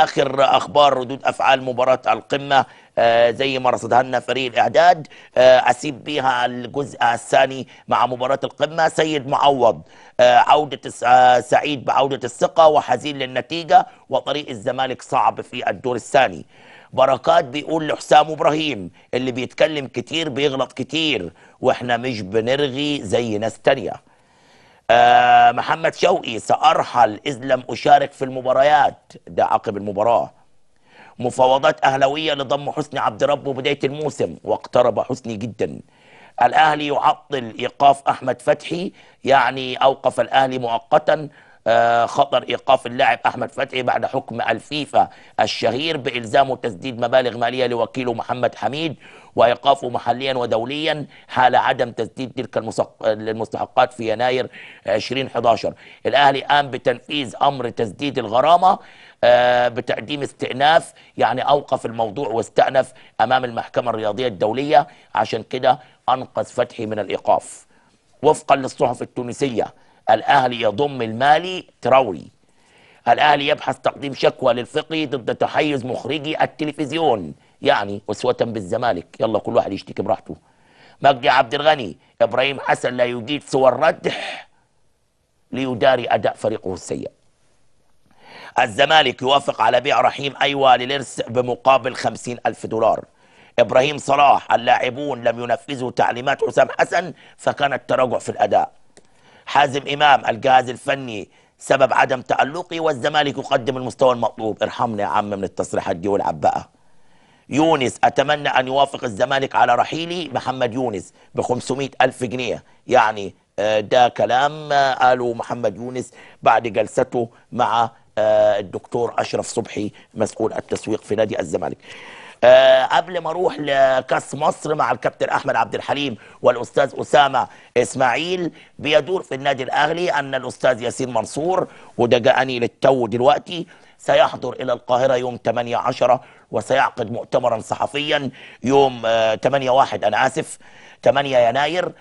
اخر اخبار ردود افعال مباراه القمه زي ما رصدها لنا فريق الاعداد. اسيب بيها الجزء الثاني مع مباراه القمه. سيد معوض عوده سعيد بعوده الثقه وحزين للنتيجه وطريق الزمالك صعب في الدور الثاني. بركات بيقول لحسام ابراهيم اللي بيتكلم كتير بيغلط كتير واحنا مش بنرغي زي ناس تانيه. محمد شوقي سأرحل إذ لم أشارك في المباريات، ده عقب المباراة. مفاوضات أهلوية لضم حسني عبد ربه بداية الموسم واقترب حسني جدا. الأهلي يعطل إيقاف أحمد فتحي، يعني أوقف الأهلي مؤقتا خطر إيقاف اللاعب أحمد فتحي بعد حكم الفيفا الشهير بإلزامه تسديد مبالغ مالية لوكيله محمد حميد وإيقافه محليا ودوليا حال عدم تسديد تلك المستحقات في يناير 2011. الأهلي قام بتنفيذ أمر تسديد الغرامة بتقديم استئناف، يعني أوقف الموضوع واستأنف أمام المحكمة الرياضية الدولية، عشان كده أنقذ فتحي من الإيقاف. وفقا للصحف التونسية الأهلي يضم المالي تراوري. الأهلي يبحث تقديم شكوى للفقي ضد تحيز مخرجي التلفزيون، يعني أسوة بالزمالك، يلا كل واحد يشتكي براحته. مجدي عبد الغني إبراهيم حسن لا يجيد صور ردح ليداري أداء فريقه السيء. الزمالك يوافق على بيع رحيم أيوة للإرث بمقابل 50,000 دولار. إبراهيم صلاح اللاعبون لم ينفذوا تعليمات حسام حسن فكان التراجع في الأداء. حازم إمام الجهاز الفني سبب عدم تألقي والزمالك يقدم المستوى المطلوب. ارحمنا يا عم من التصريحات دي والعب بقى. يونس أتمنى أن يوافق الزمالك على رحيلي محمد يونس ب 500,000 جنيه، يعني ده كلام قاله محمد يونس بعد جلسته مع الدكتور أشرف صبحي مسؤول التسويق في نادي الزمالك. قبل ما اروح لكاس مصر مع الكابتن احمد عبد الحليم والاستاذ اسامه اسماعيل، بيدور في النادي الاهلي ان الاستاذ ياسين منصور، وده جاءني للتو دلوقتي، سيحضر الى القاهره يوم 8/10 وسيعقد مؤتمرا صحفيا يوم 8/1 انا اسف 8 يناير.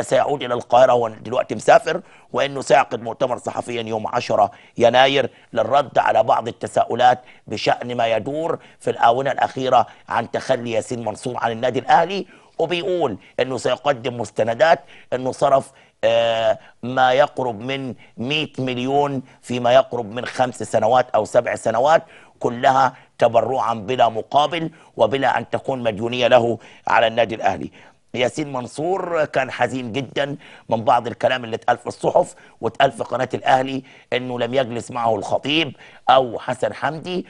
سيعود الى القاهره، هو دلوقتي مسافر، وانه سيعقد مؤتمر صحفيا يوم 10 يناير للرد على بعض التساؤلات بشان ما يدور في الاونه الاخيره عن تخلي ياسين منصور عن النادي الاهلي. وبيقول انه سيقدم مستندات انه صرف ما يقرب من 100 مليون فيما يقرب من 5 سنوات او 7 سنوات، كلها تبرعا بلا مقابل وبلا ان تكون مديونيه له على النادي الاهلي. ياسين منصور كان حزين جدا من بعض الكلام اللي اتقال في الصحف واتقال في قناه الاهلي انه لم يجلس معه الخطيب او حسن حمدي،